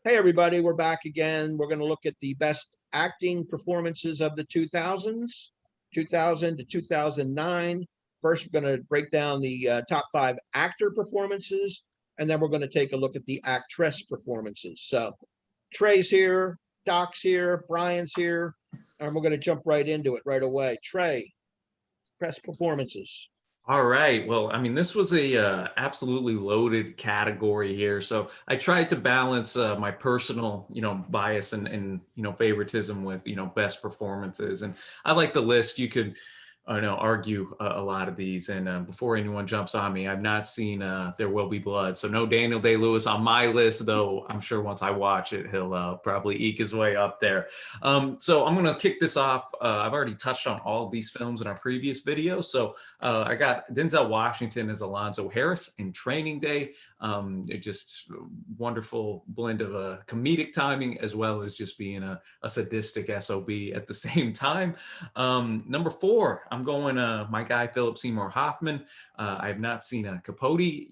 Hey, everybody, we're back again. We're going to look at the best acting performances of the 2000s, 2000 to 2009. First, we're going to break down the top 5 actor performances, and then we're going to take a look at the actress performances. So Trey's here, Doc's here, Brian's here, and we're going to jump right into it right away. Trey, best performances. All right. Well, I mean, this was a absolutely loaded category here. So I tried to balance my personal, bias and favoritism with, best performances. And I like the list. You could, argue a lot of these. And before anyone jumps on me, I've not seen There Will Be Blood. So no Daniel Day-Lewis on my list, though I'm sure once I watch it, he'll probably eke his way up there. So I'm going to kick this off. I've already touched on all of these films in our previous video. So I got Denzel Washington as Alonzo Harris in Training Day. It just wonderful blend of comedic timing as well as just being a sadistic SOB at the same time. Number 4, I'm going my guy Philip Seymour Hoffman. I have not seen Capote,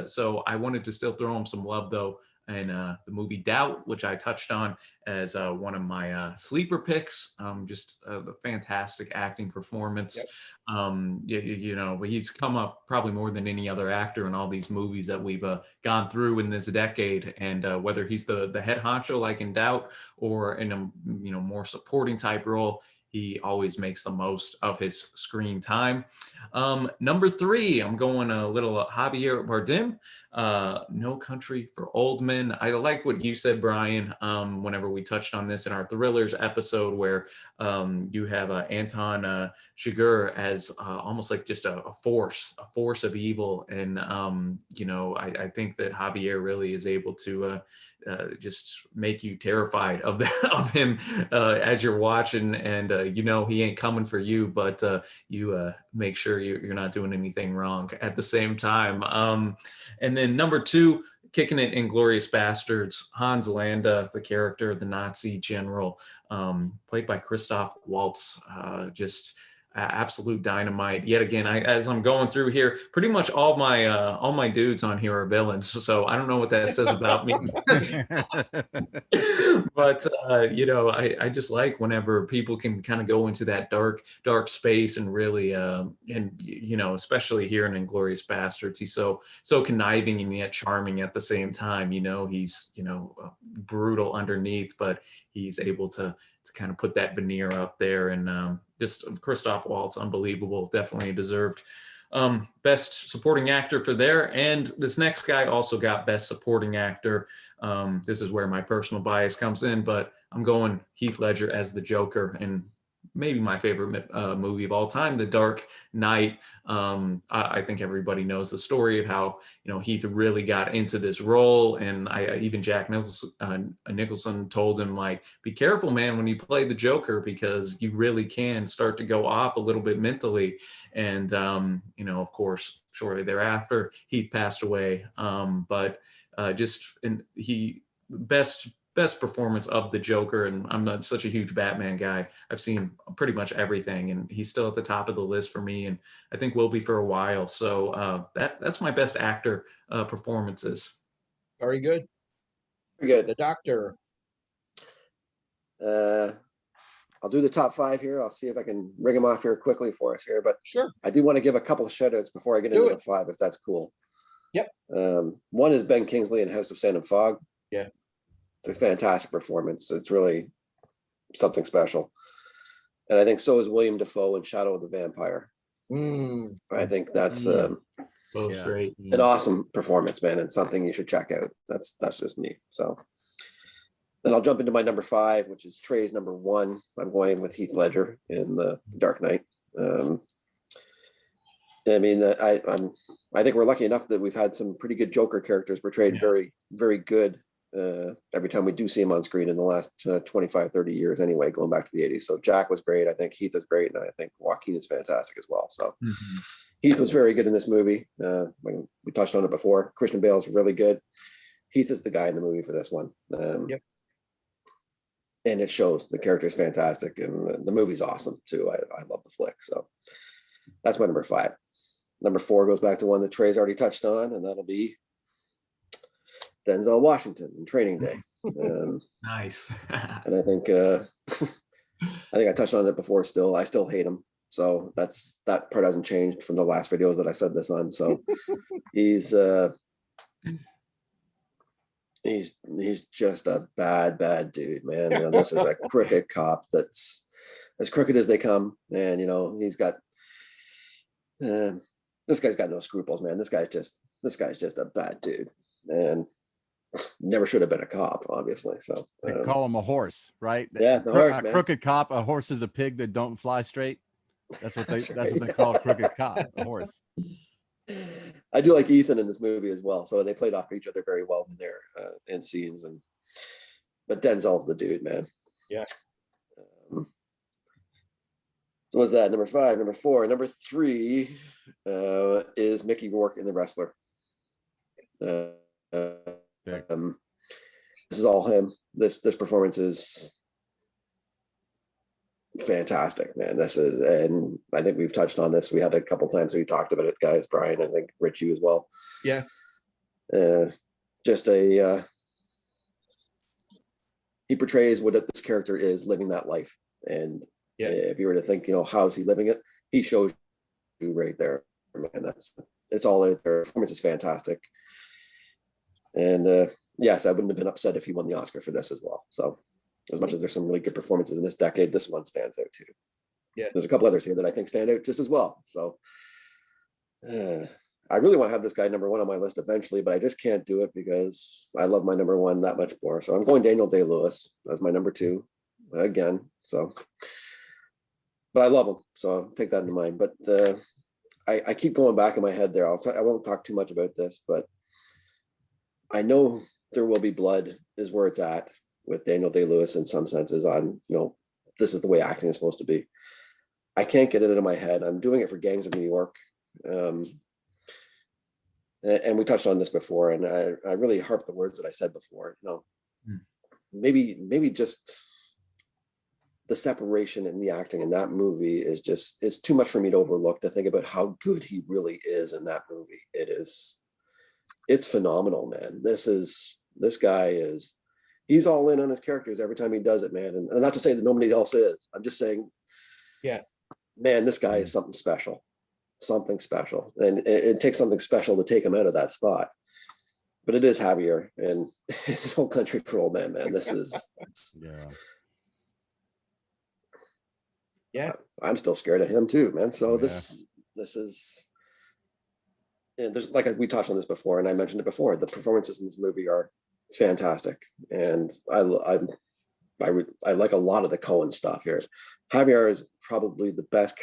so I wanted to still throw him some love though. And the movie Doubt, which I touched on as one of my sleeper picks, just the fantastic acting performance. Yep. He's come up probably more than any other actor in all these movies that we've gone through in this decade. And whether he's the head honcho like in Doubt or in a more supporting type role, he always makes the most of his screen time. Number 3, I'm going a little Javier Bardem, No Country for Old Men. I like what you said, Brian, whenever we touched on this in our Thrillers episode, where you have Anton Chigurh as almost like just a force of evil. And, I think that Javier really is able to just make you terrified of him as you're watching, and he ain't coming for you, but you make sure you're not doing anything wrong at the same time. And then number 2, kicking it Inglourious Bastards, Hans Landa, the character, the Nazi general, played by Christoph Waltz, just absolute dynamite. Yet again, as I'm going through here, pretty much all my dudes on here are villains. So I don't know what that says about me. But I just like whenever people can kind of go into that dark space and really especially here in Inglourious Bastards, he's so conniving and yet charming at the same time. He's brutal underneath, but he's able to kind of put that veneer up there. And just Christoph Waltz, unbelievable, definitely deserved best supporting actor for there. And this next guy also got best supporting actor. This is where my personal bias comes in, but I'm going Heath Ledger as the Joker, and maybe my favorite movie of all time, The Dark Knight. I think everybody knows the story of how Heath really got into this role, and even Jack Nicholson told him, like, be careful, man, when you play the Joker, because you really can start to go off a little bit mentally. And of course, shortly thereafter, Heath passed away. But he best performance of the Joker, and I'm not such a huge Batman guy. I've seen pretty much everything, and he's still at the top of the list for me, and I think will be for a while. So that's my best actor performances. Very good. Very good. The Doctor. I'll do the top 5 here. I'll see if I can ring them off here quickly for us here, but sure. I do want to give a couple of shout outs before I get into the 5, if that's cool. Yep. One is Ben Kingsley in House of Sand and Fog. Yeah. It's a fantastic performance. It's really something special. And I think so is William Dafoe in Shadow of the Vampire. I think that's great. An awesome performance, man, and something you should check out. That's just me. So then I'll jump into my number 5, which is Trey's number 1. I'm going with Heath Ledger in the Dark Knight. I mean, I think we're lucky enough that we've had some pretty good Joker characters portrayed very, very good every time we do see him on screen in the last 25, 30 years anyway, going back to the 80s. So Jack was great. I think Heath is great. And I think Joaquin is fantastic as well. So Heath was very good in this movie. We touched on it before. Christian Bale is really good. Heath is the guy in the movie for this one. Yep. And it shows. The character is fantastic. And the movie's awesome too. I love the flick. So that's my number 5. Number 4 goes back to one that Trey's already touched on, and that'll be Denzel Washington in Training Day. Nice. And I think I touched on it before. I still hate him. So that part hasn't changed from the last videos that I said this on. So he's just a bad dude, man. You know, this is a crooked cop that's as crooked as they come. And you know, he's got this guy's got no scruples, man. This guy's just a bad dude, and never should have been a cop, obviously. So they call him a horse, right? Yeah, the horse, man. Crooked cop. A horse is a pig that don't fly straight. That's what That's what right. they call a crooked cop, a horse. I do like Ethan in this movie as well. So they played off each other very well in their in scenes. But Denzel's the dude, man. Yeah. So what's that? Number 5, number 4, number 3 is Mickey Rourke in The Wrestler. This is all him. This performance is fantastic, man. And I think we've touched on this. We had a couple times we talked about it, guys. Brian, I think Rich, you as well. Yeah. Just he portrays what this character is living that life. And if you were to think, you know, how is he living it? He shows you right there, man. It's all there. Their performance is fantastic. And yes, I wouldn't have been upset if he won the Oscar for this as well. So as much as there's some really good performances in this decade, this one stands out too. Yeah. There's a couple others here that I think stand out just as well. So I really want to have this guy number 1 on my list eventually, but I just can't do it because I love my number 1 that much more. So I'm going Daniel Day-Lewis as my number 2 again. So, but I love him. So I'll take that into mind. But I keep going back in my head there. I won't talk too much about this, but I know There Will Be Blood is where it's at with Daniel Day-Lewis in some senses on, you know, this is the way acting is supposed to be. I can't get it out of my head. I'm doing it for Gangs of New York. And we touched on this before, and I really harp the words that I said before, you know, maybe just the separation in the acting in that movie is just, it's too much for me to overlook, to think about how good he really is in that movie. It's phenomenal, man. This guy he's all in on his characters every time he does it, man. And not to say that nobody else is. I'm just saying, yeah, man, this guy is something special. And it takes something special to take him out of that spot. But it is Javier and No Country for Old Men, man. This is yeah. I'm still scared of him too, man. So this is, and there's, like we touched on this before, and I mentioned it before, the performances in this movie are fantastic, and I like a lot of the Coen stuff here. Javier is probably the best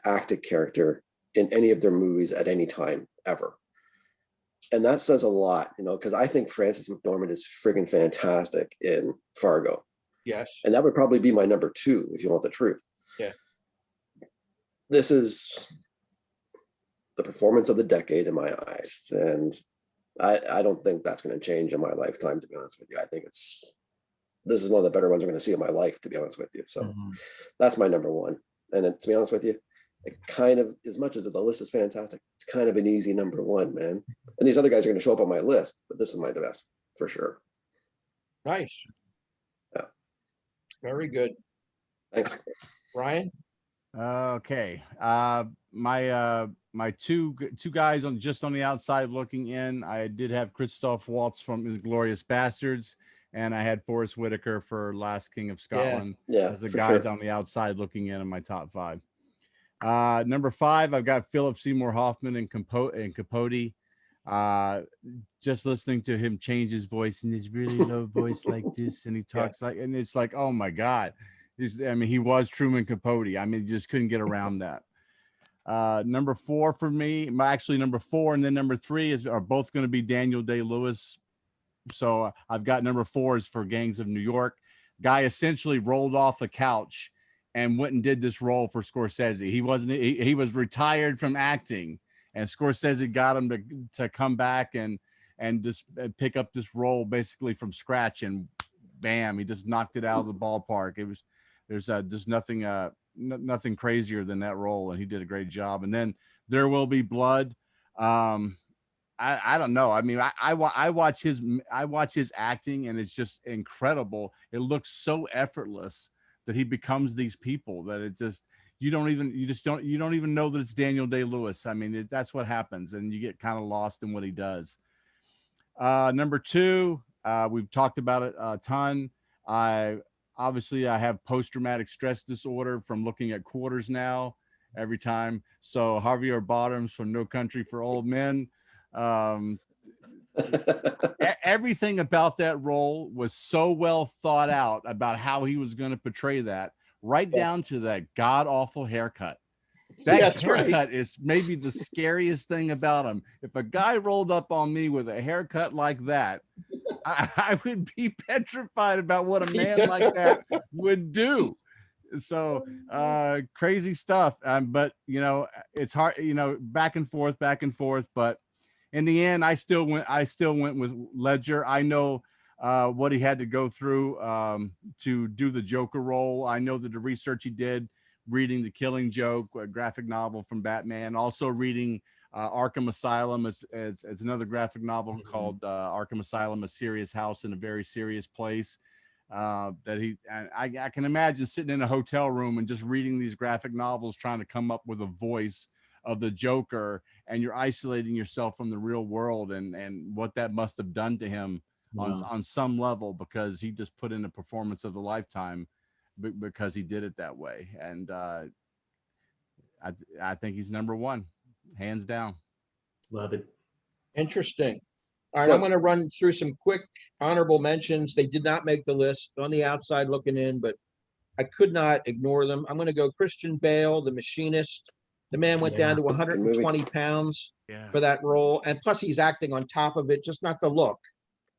acted character in any of their movies at any time ever. And that says a lot, you know, because I think Frances McDormand is friggin' fantastic in Fargo. Yes. And that would probably be my number 2, if you want the truth. Yeah. This is The performance of the decade in my eyes. And I don't think that's going to change in my lifetime, to be honest with you. I think this is one of the better ones I'm going to see in my life, to be honest with you. So that's my number 1. And to be honest with you, it kind of, as much as the list is fantastic, it's kind of an easy number 1, man. And these other guys are going to show up on my list, but this is my best for sure. Nice. Yeah. Very good. Thanks. Ryan? Okay. My two guys on the outside looking in. I did have Christoph Waltz from Inglourious Bastards, and I had Forrest Whitaker for Last King of Scotland. Yeah, as the guys on the outside looking in my top 5. Number 5, I've got Philip Seymour Hoffman and Capote. Just listening to him change his voice in his really low voice like this, and he talks like, and it's like, oh my God. He was Truman Capote. I mean, you just couldn't get around that. Number 4 for me, actually number 4 and then number 3 are both going to be Daniel Day-Lewis. So I've got number 4 is for Gangs of New York. Guy essentially rolled off the couch and went and did this role for Scorsese. He was retired from acting, and Scorsese got him to come back and just pick up this role basically from scratch, and bam, he just knocked it out of the ballpark. There's just nothing crazier than that role, and he did a great job. And then There Will Be Blood. I don't know. I mean, I watch his acting, and it's just incredible. It looks so effortless that he becomes these people that it just you don't even know that it's Daniel Day-Lewis. I mean, that's what happens, and you get kind of lost in what he does. Number two, we've talked about it a ton. I have post-traumatic stress disorder from looking at quarters now every time. So Javier Bottoms from No Country for Old Men. Everything about that role was so well thought out about how he was going to portray that, right down to that god awful haircut. That That's haircut right. is maybe the scariest thing about him. If a guy rolled up on me with a haircut like that, I would be petrified about what a man like that would do. So crazy stuff. But it's hard, back and forth, but in the end, I still went with Ledger. I know what he had to go through to do the Joker role. I know that the research he did, reading The Killing Joke, a graphic novel from Batman, also reading Arkham Asylum. It's another graphic novel called Arkham Asylum, A Serious House in a Very Serious Place. I can imagine sitting in a hotel room and just reading these graphic novels, trying to come up with a voice of the Joker, and you're isolating yourself from the real world, and what that must have done to him on some level, because he just put in a performance of the lifetime because he did it that way. And I think he's number one, hands down. Love it. Interesting. All right, I'm going to run through some quick honorable mentions. They did not make the list on the outside looking in, but I could not ignore them. I'm going to go Christian Bale, The Machinist. The man went down to 120 pounds for that role. And plus he's acting on top of it, just not the look.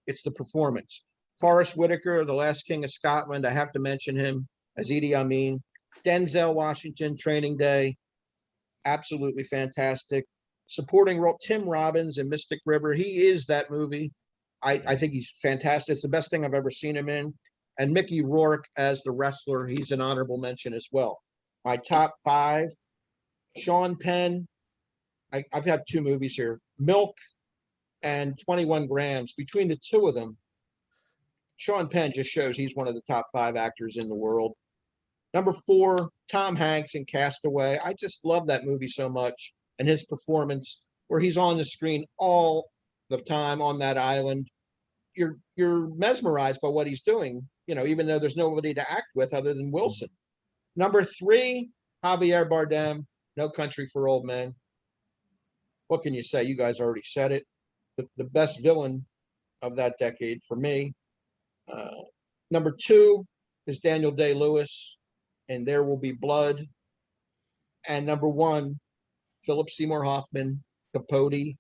It's the performance. Forrest Whitaker, The Last King of Scotland. I have to mention him as Idi Amin. Denzel Washington, Training Day. Absolutely fantastic. Supporting role, Tim Robbins in Mystic River. He is that movie. I think he's fantastic. It's the best thing I've ever seen him in. And Mickey Rourke as the wrestler. He's an honorable mention as well. My top five, Sean Penn. I've had two movies here, Milk and 21 Grams. Between the two of them, Sean Penn just shows he's one of the top five actors in the world. Number four, Tom Hanks in Castaway. I just love that movie so much, and his performance where he's on the screen all the time on that island. You're mesmerized by what he's doing, even though there's nobody to act with other than Wilson. Number three, Javier Bardem, No Country for Old Men. What can you say? You guys already said it. The best villain of that decade for me. Number two is Daniel Day-Lewis, and There Will Be Blood. And number one, Philip Seymour Hoffman, Capote.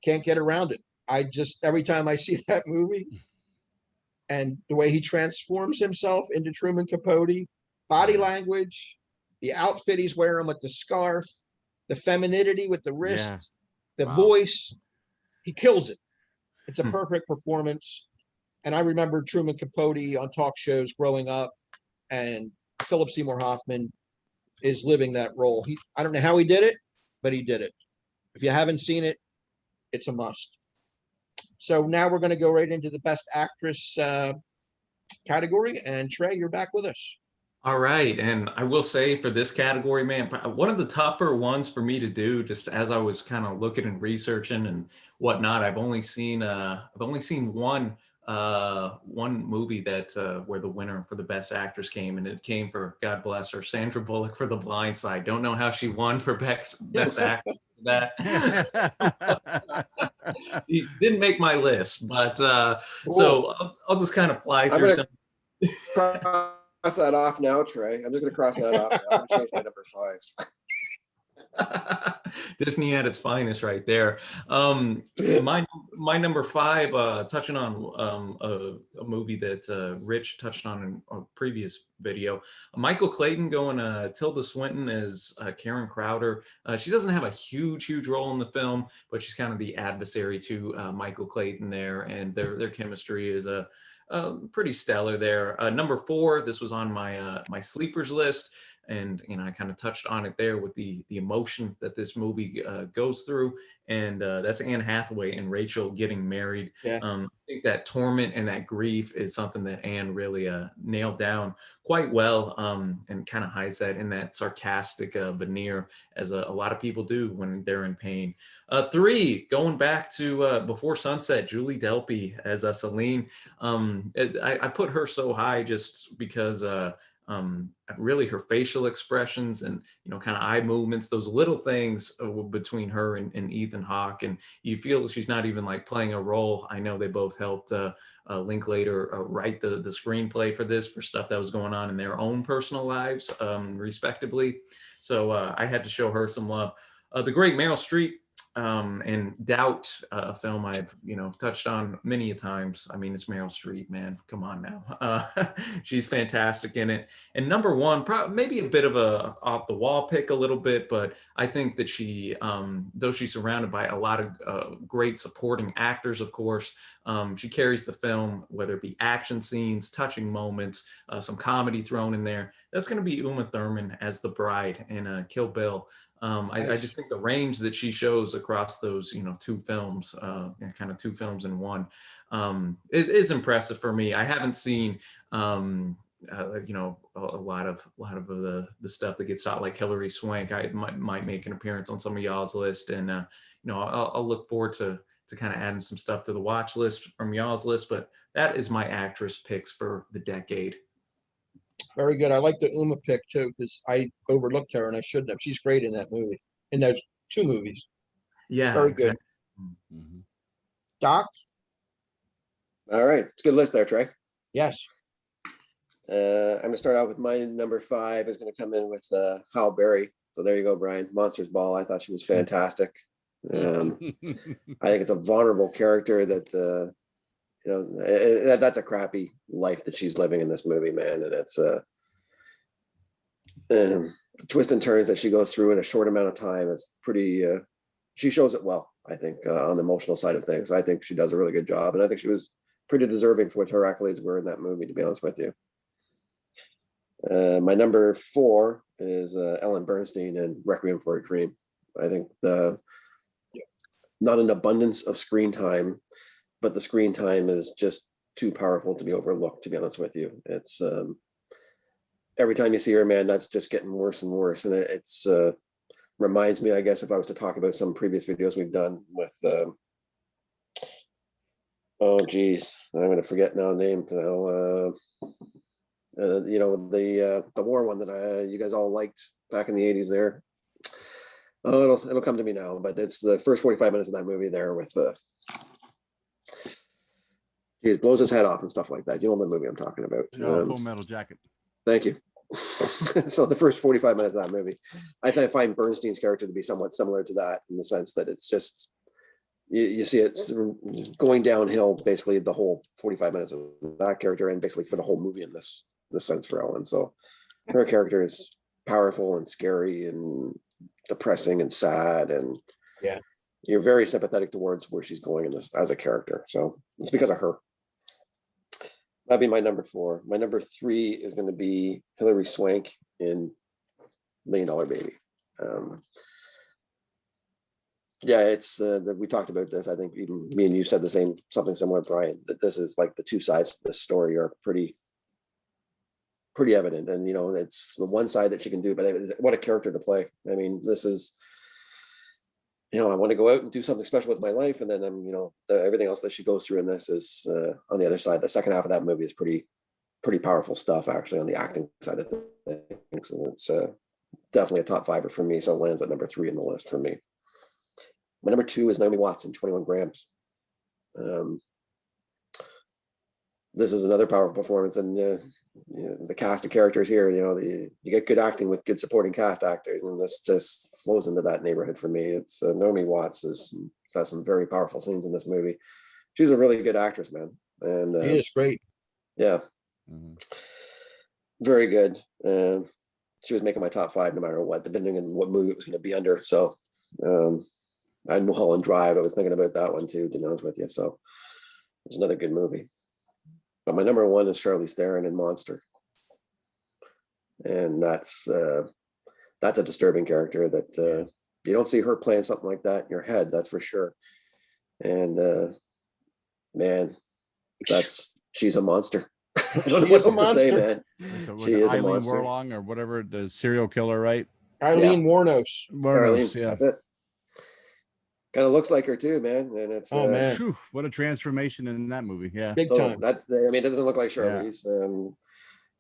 Can't get around it. Every time I see that movie and the way he transforms himself into Truman Capote, body language, the outfit he's wearing with the scarf, the femininity with the wrists, the voice, he kills it. It's a perfect performance. And I remember Truman Capote on talk shows growing up, and Philip Seymour Hoffman is living that role. I don't know how he did it, but he did it. If you haven't seen it, it's a must. So now we're going to go right into the best actress category. And Trey, you're back with us. All right. And I will say for this category, man, one of the tougher ones for me to do, just as I was kind of looking and researching and whatnot, I've only seen one movie that where the winner for the best actress came, and it came for, God bless her, Sandra Bullock for The Blind Side. Don't know how she won for best actress for that. She didn't make my list, but so I'll just kind of fly through some. Cross that off now, Trey. I'm just going to cross that off. I'm going to change my number 5. Disney at its finest right there. My number 5, touching on a movie that Rich touched on in a previous video. Michael Clayton going Tilda Swinton as Karen Crowder. She doesn't have a huge role in the film, but she's kind of the adversary to Michael Clayton there, and their chemistry is pretty stellar there. Number 4, this was on my sleepers list. And I kind of touched on it there with the emotion that this movie goes through, and that's Anne Hathaway and Rachel getting married. Yeah. I think that torment and that grief is something that Anne really nailed down quite well, and kind of hides that in that sarcastic veneer, as a lot of people do when they're in pain. 3, going back to Before Sunset, Julie Delpy as Celine. I put her so high just because really her facial expressions and kind of eye movements, those little things between her and Ethan Hawke, and you feel she's not even like playing a role. I know they both helped Linklater write the screenplay for this, for stuff that was going on in their own personal lives, respectively. So I had to show her some love. The great Meryl Streep, and Doubt, a film I've touched on many a times. I mean, it's Meryl Streep, man. Come on now. She's fantastic in it. And number 1, maybe a bit of a off the wall pick a little bit, but I think that she, though she's surrounded by a lot of great supporting actors, of course, she carries the film, whether it be action scenes, touching moments, some comedy thrown in there. That's going to be Uma Thurman as the bride in Kill Bill. I just think the range that she shows across those, 2 films, kind of 2 films in one, is impressive for me. I haven't seen, a lot of the stuff that gets shot, like Hilary Swank. I might make an appearance on some of y'all's list, and I'll look forward to kind of adding some stuff to the watch list from y'all's list. But that is my actress picks for the decade. Very good. I like the Uma pick too, because I overlooked her and I shouldn't have. She's great in that movie, in those 2 movies. Yeah, Very exactly. good. Doc? All right, it's a good list there, Trey. Yes. I'm gonna start out with my number 5 is gonna come in with Halle Berry. So there you go, Brian. Monsters Ball. I thought she was fantastic. I think it's a vulnerable character that that's a crappy life that she's living in this movie, man. And it's the twists and turns that she goes through in a short amount of time is pretty. She shows it well, I think, on the emotional side of things. I think she does a really good job, and I think she was pretty deserving for what her accolades were in that movie, to be honest with you. My number 4 is Ellen Bernstein in Requiem for a Dream. I think not an abundance of screen time, but the screen time is just too powerful to be overlooked, to be honest with you. It's every time you see her, man, that's just getting worse and worse. And it's reminds me, I guess, if I was to talk about some previous videos we've done with, oh geez, I'm going to forget now name. The war one that you guys all liked back in the 80s there. Oh, it'll come to me now, but it's the first 45 minutes of that movie there with he blows his head off and stuff like that. You know the movie I'm talking about. Full Metal Jacket. Thank you. So the first 45 minutes of that movie, I find Bernstein's character to be somewhat similar to that, in the sense that it's just you see it going downhill basically the whole 45 minutes of that character, and basically for the whole movie in this sense for Ellen. So her character is powerful and scary and depressing and sad, and yeah, you're very sympathetic towards where she's going in this as a character. So it's because of her. That'd be my number 4. My number 3 is going to be Hilary Swank in $1 Million Baby. Yeah, it's we talked about this. I think even me and you said something similar, Brian, that this is like the 2 sides of this story are pretty evident. And, it's the one side that she can do, but what a character to play. I mean, this is, I want to go out and do something special with my life. And then everything else that she goes through in this is on the other side. The second half of that movie is pretty powerful stuff, actually, on the acting side of things. And it's definitely a top 5er for me. So it lands at number 3 in the list for me. My number 2 is Naomi Watts in 21 Grams. This is another powerful performance, and the cast of characters here, you get good acting with good supporting cast actors, and this just flows into that neighborhood for me. It's Naomi Watts has some very powerful scenes in this movie. She's a really good actress, man, and she is great. Yeah, very good. She was making my top 5 no matter what, depending on what movie it was going to be under. So I Mulholland Drive, I was thinking about that one too, to be honest with you. So it's another good movie. But my number 1 is Charlize Theron in Monster. And that's a disturbing character that you don't see her playing something like that in your head, that's for sure. And man, she's a monster. I don't know She what is a else to say, monster. man. So was She it is a Eileen monster. Warlong or whatever, the serial killer, right? Eileen Warnos. Arlene, Warnos, yeah. that's it. Kind of looks like her too, man. And it's Oh man, Phew, what a transformation in that movie. Yeah. big so time. that, I mean, it doesn't look like Charlize,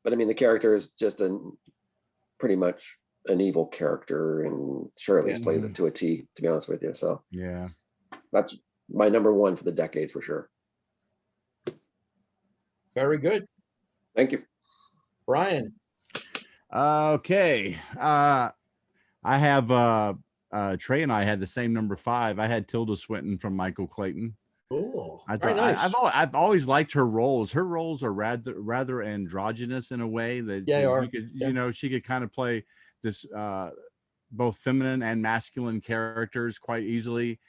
but I mean, the character is just pretty much an evil character, and Charlize plays it to a T, to be honest with you. So Yeah. that's my number one for the decade for sure. Very good, Thank you. Brian. Okay. I have Trey and I had the same number 5. I had Tilda Swinton from Michael Clayton. Cool. I Very thought nice. I've always liked her roles. Her roles are rather androgynous in a way that Yeah, they are. you could, Yeah. she could kind of play this both feminine and masculine characters quite easily.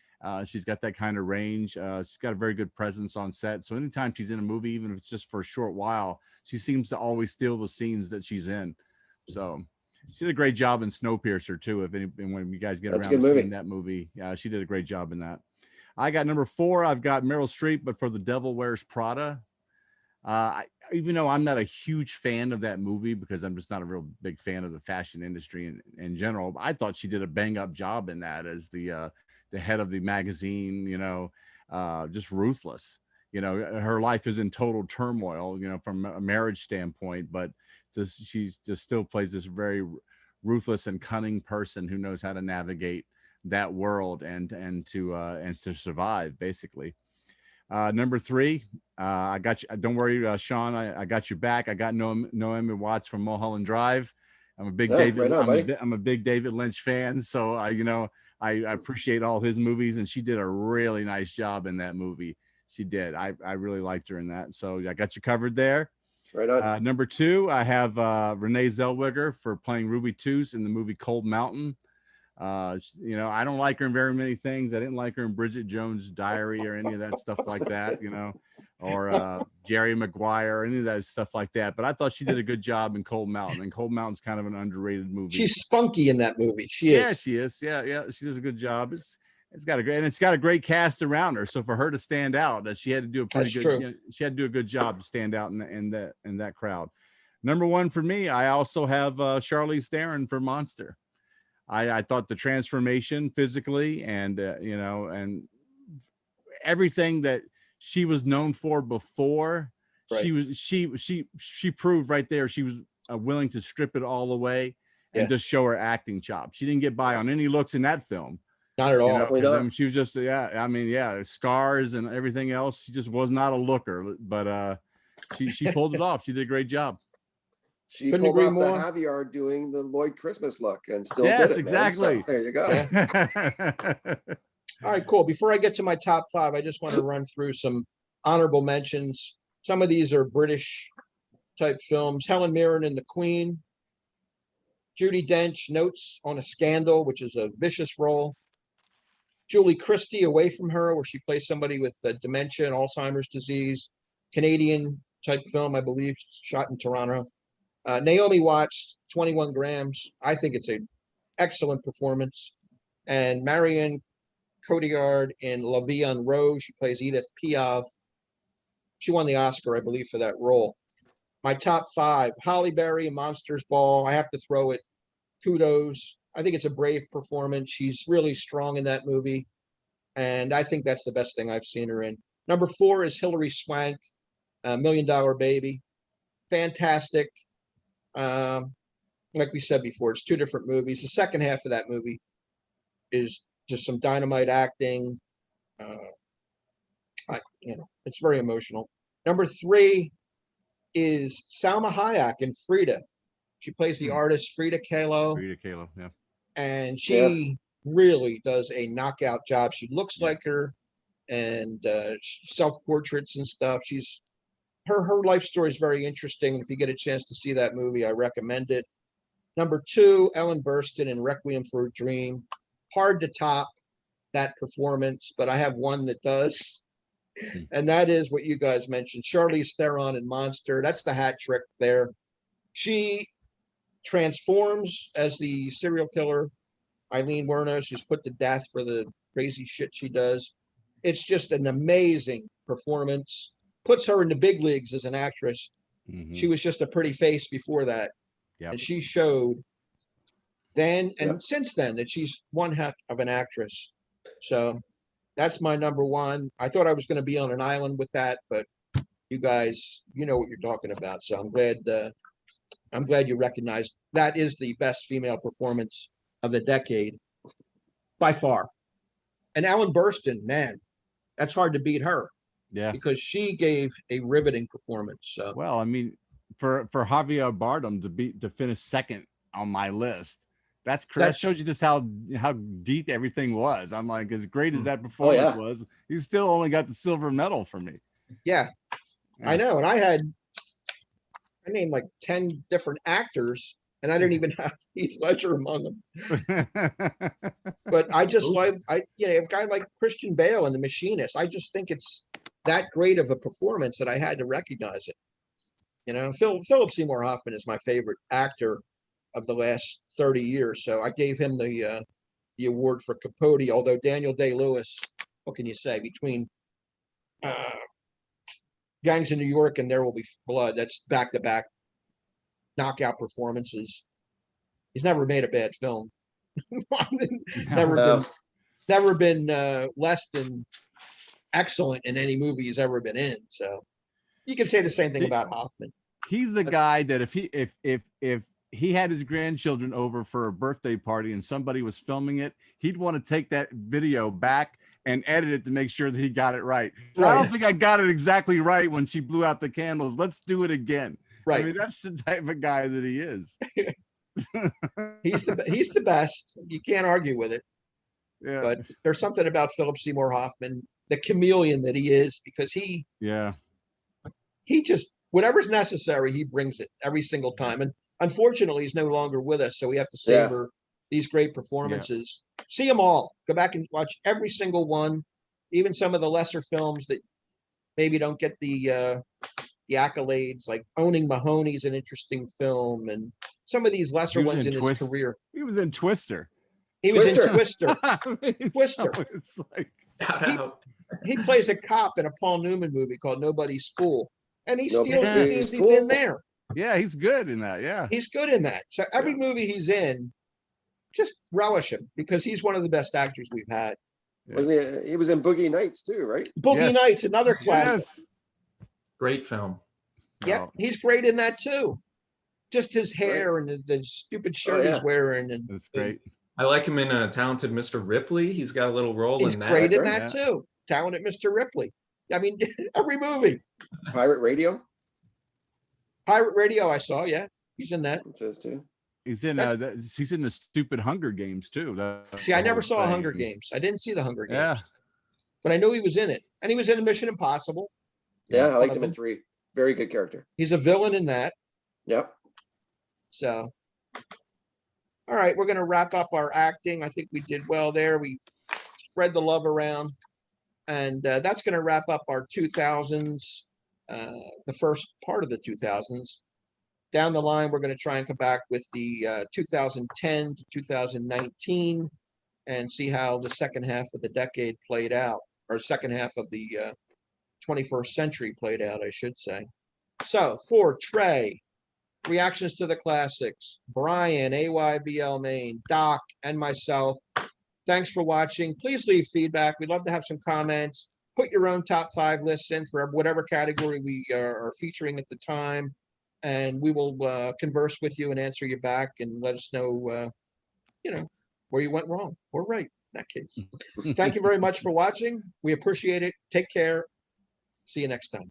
She's got that kind of range. She's got a very good presence on set. So anytime she's in a movie, even if it's just for a short while, she seems to always steal the scenes that she's in. So she did a great job in Snowpiercer too. When you guys get That's a around good to movie. seeing that movie, she did a great job in that. I got number 4. I've got Meryl Streep, but for The Devil Wears Prada. Even though I'm not a huge fan of that movie because I'm just not a real big fan of the fashion industry in general, I thought she did a bang up job in that as the head of the magazine, just ruthless. Her life is in total turmoil, from a marriage standpoint, but she just still plays this very ruthless and cunning person who knows how to navigate that world and to survive, basically. Number 3, I got you. Don't worry, Shawn. I got you back. I got Naomi Watts from Mulholland Drive. I'm a big I'm a big David Lynch fan, so I appreciate all his movies, and she did a really nice job in that movie. She did. I really liked her in that. So I got you covered there. Right on. Number 2, I have Renee Zellweger for playing Ruby Toos in the movie Cold Mountain. I don't like her in very many things. I didn't like her in Bridget Jones' Diary or any of that stuff like that, or Jerry Maguire or any of that stuff like that. But I thought she did a good job in Cold Mountain, and Cold Mountain's kind of an underrated movie. She's spunky in that movie. She is. Yeah, she is. Yeah, she does a good job. It's got a great cast around her. So for her to stand out, that she had to do a pretty That's good. true. She had to do a good job to stand out in that crowd. Number 1 for me, I also have Charlize Theron for Monster. I thought the transformation physically and and everything that she was known for before, Right. she proved right there she was willing to strip it all away and just show her acting chops. She didn't get by on any looks in that film. Not at all. Definitely not. She was just scars and everything else. She just was not a looker, but she pulled it off. She did a great job. She Couldn't pulled agree off more. the Javier doing the Lloyd Christmas look and still Yes, did it. exactly. Man. So, there you go. Yeah. All right, cool. Before I get to my top 5, I just want to run through some honorable mentions. Some of these are British type films. Helen Mirren in The Queen. Judi Dench, Notes on a Scandal, which is a vicious role. Julie Christie, Away from Her, where she plays somebody with dementia and Alzheimer's disease. Canadian type film, I believe, shot in Toronto. Naomi Watts, 21 Grams. I think it's an excellent performance. And Marion Cotillard in La Vie en Rose. She plays Edith Piaf. She won the Oscar, I believe, for that role. My top 5, Halle Berry, Monsters Ball. I have to throw it. Kudos. I think it's a brave performance. She's really strong in that movie. And I think that's the best thing I've seen her in. Number 4 is Hilary Swank, $1 Million Baby. Fantastic. Like we said before, it's 2 different movies. The second half of that movie is just some dynamite acting. It's very emotional. Number 3 is Salma Hayek in Frida. She plays the artist Frida Kahlo. Frida Kahlo, yeah. And she really does a knockout job. She looks like her, and self-portraits and stuff. Her life story is very interesting. If you get a chance to see that movie, I recommend it. Number 2, Ellen Burstyn in Requiem for a Dream. Hard to top that performance, but I have one that does. And that is what you guys mentioned, Charlize Theron in Monster. That's the hat trick there. She transforms as the serial killer, Eileen Wuornos, who's put to death for the crazy shit she does. It's just an amazing performance. Puts her in the big leagues as an actress. She was just a pretty face before that. Yep. And she showed then and Yep. since then that she's one heck of an actress. So that's my number one. I thought I was going to be on an island with that, but you guys, you know what you're talking about. So I'm glad you recognized that is the best female performance of the decade by far. And Ellen Burstyn, man, that's hard to beat her. Yeah. Because she gave a riveting performance. So Well, I mean, for Javier Bardem to finish second on my list, that shows you just how deep everything was. I'm like, as great as that performance was, he still only got the silver medal for me. Yeah, I know. And I named like 10 different actors, and I didn't even have Heath Ledger among them. But I just like a guy like Christian Bale in The Machinist. I just think it's that great of a performance that I had to recognize it. Philip Seymour Hoffman is my favorite actor of the last 30 years. So I gave him the award for Capote, although Daniel Day-Lewis, what can you say, between Gangs of New York and There Will Be Blood, that's back-to-back knockout performances. He's never made a bad film. Never been less than excellent in any movie he's ever been in. So you can say the same thing about Hoffman. He's the guy that if he had his grandchildren over for a birthday party and somebody was filming it, he'd want to take that video back and edit it to make sure that he got it right. So I don't think I got it exactly right when she blew out the candles. Let's do it again. Right. I mean, that's the type of guy that he is. He's the best. You can't argue with it. Yeah. But there's something about Philip Seymour Hoffman, the chameleon that he is, because he just, whatever's necessary, he brings it every single time. And unfortunately, he's no longer with us, so we have to savor these great performances. See them all. Go back and watch every single one, even some of the lesser films that maybe don't get the accolades, like Owning Mahoney's an interesting film, and some of these lesser ones in his career. He was in Twister. He was in Twister. Twister. So it's like he plays a cop in a Paul Newman movie called Nobody's Fool, and he steals the scenes he's in there. Yeah, he's good in that. Yeah, he's good in that. So every movie he's in, just relish him, because he's one of the best actors we've had. Wasn't he? He was in Boogie Nights too, right? Boogie Nights, another classic. Great film. Yeah, he's great in that too. Just his hair and the stupid shirt he's wearing, and that's great. I like him in Talented Mr. Ripley. He's got a little role in that. He's great in that too. Talented Mr. Ripley. I mean, every movie. Pirate Radio. Pirate Radio, I saw. Yeah, he's in that. It says too. He's in the stupid Hunger Games too. See, I never saw Hunger Games. I didn't see the Hunger Games. Yeah, but I knew he was in it, and he was in Mission Impossible. Yeah, I liked him in 3. Very good character. He's a villain in that. Yep. So, all right, we're going to wrap up our acting. I think we did well there. We spread the love around, and that's going to wrap up our 2000s, the first part of the 2000s. Down the line, we're going to try and come back with the 2010 to 2019 and see how the second half of the decade played out, or second half of the 21st century played out, I should say. So for Trey, reactions to the classics, Brian, AYBL Maine, Doc, and myself, thanks for watching. Please leave feedback. We'd love to have some comments. Put your own top 5 lists in for whatever category we are featuring at the time, and we will converse with you and answer you back and let us know, where you went wrong or right in that case. Thank you very much for watching. We appreciate it. Take care. See you next time.